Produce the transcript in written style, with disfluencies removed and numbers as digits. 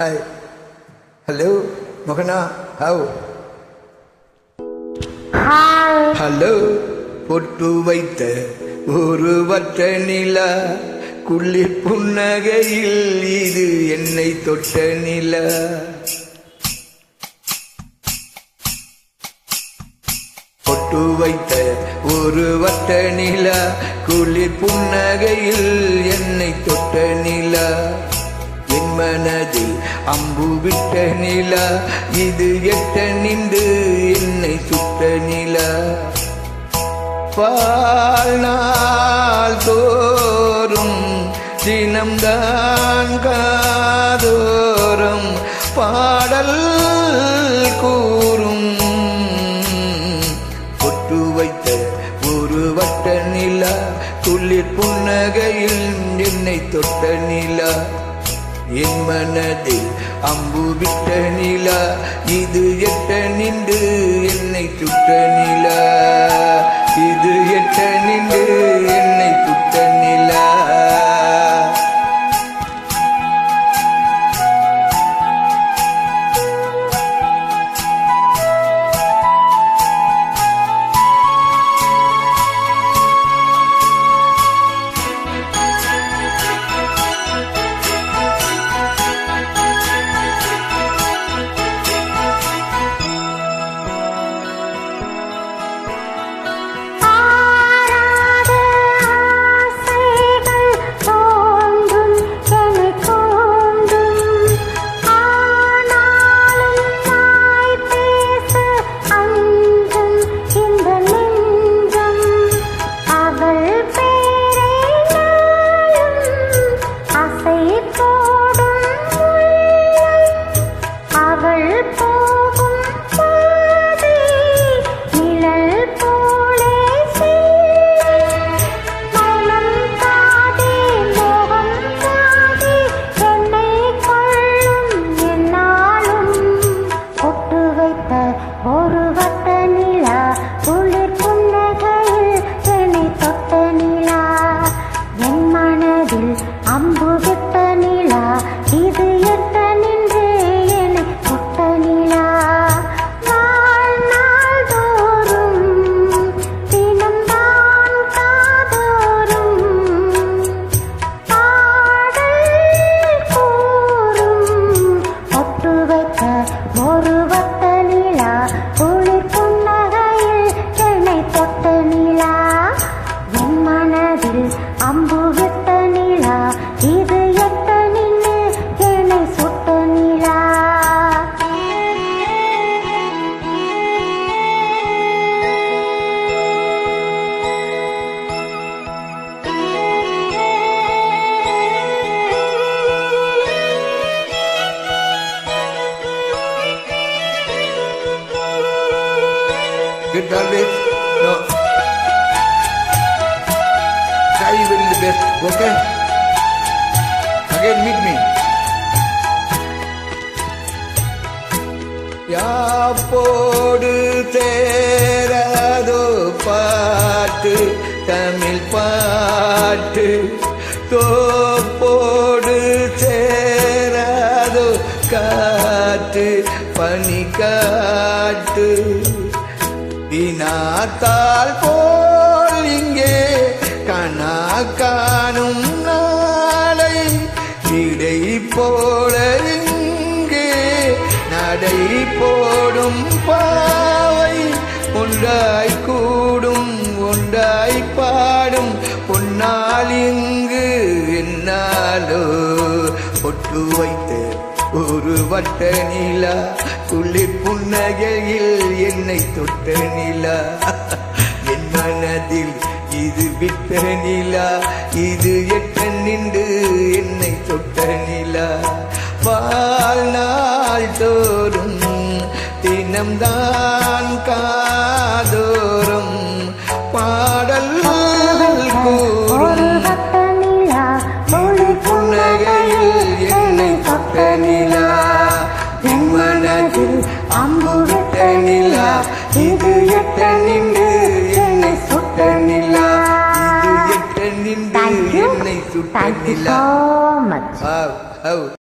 Hi. Hello, Mohana. How? Hi. Hello. பொட்டு வைத்த ஒரு வட்ட நிலா, குளிர் புன்னகையில் இது என்னை தொட்ட நிலா. பொட்டு வைத்த ஒரு வட்ட நிலா, குளிர் புன்னகையில் என்னை தொட்ட நிலா. என் மனதில் அம்பு விட்ட நிலா, இது எட்ட நின்று என்னை சுட்ட நிலா. வாழ்நாள் தோறும் தினம்தான் காதோறும் பாடல் கூறும். பொட்டு வைத்த ஒரு வட்ட நிலா, குளிர் புன்னகையில் என்னை தொட்ட நிலா. என் மனதில் அம்பு விட்ட நிலா, இது எட்ட நின்று என்னை சுட்ட நிலா. இது எட்ட நின்று என்னை சுட்ட நிலா. அம்பு விட்ட நிலா, இது எட்ட நின்று என்னை தொட்ட நிலா. வாழ்நாள் தோறும் தினம்தான் காதோறும் பாடல் கூறும். பொட்டு வைத்த ஒரு வட்ட நிலா, குளிர் புன்னகையில் என்னை தொட்ட நிலா. என் மனதில் அம்பு விட்ட நிலா, இது எட்ட நின்று என்னை சுட்ட நிலா. Get always no. Try will the best, okay? Again meet me. யாப்போடு தேராதோ பாட்டு, தமிழ் பாட்டு. தோப்போடு சேராதோ காட்டு, பனி காட்டு. வினாத்தால் போல் இங்கே கனா காணும் நாளை, இடை போல இங்கே நடை போடும் பாவை. ஒன்றாய் கூடும் ஒன்றாய் பாடும் பொன்னால் இங்கு என்னாலோ. பொட்டு வைத்த ஒரு வட்ட நிலா, குளிர் புன்னகையில் என்னை தொட்ட நிலா. என் மனதில் இது விட்ட நிலா, இது எட்ட நின்று என்னை தொட்ட நிலா. வாழ்நாள் தோறும் தினம்தான் காதோறும் பாடல் கூறும். புன்னகையில் என்னை தொட்ட நிலா. என் மனதில் அம்பு விட்ட நிலா, இது எட்ட நின்று என்னை சுட்ட நிலா. இது எட்ட நின்று என்னை சுட்ட நிலா. Thank you so much. Wow.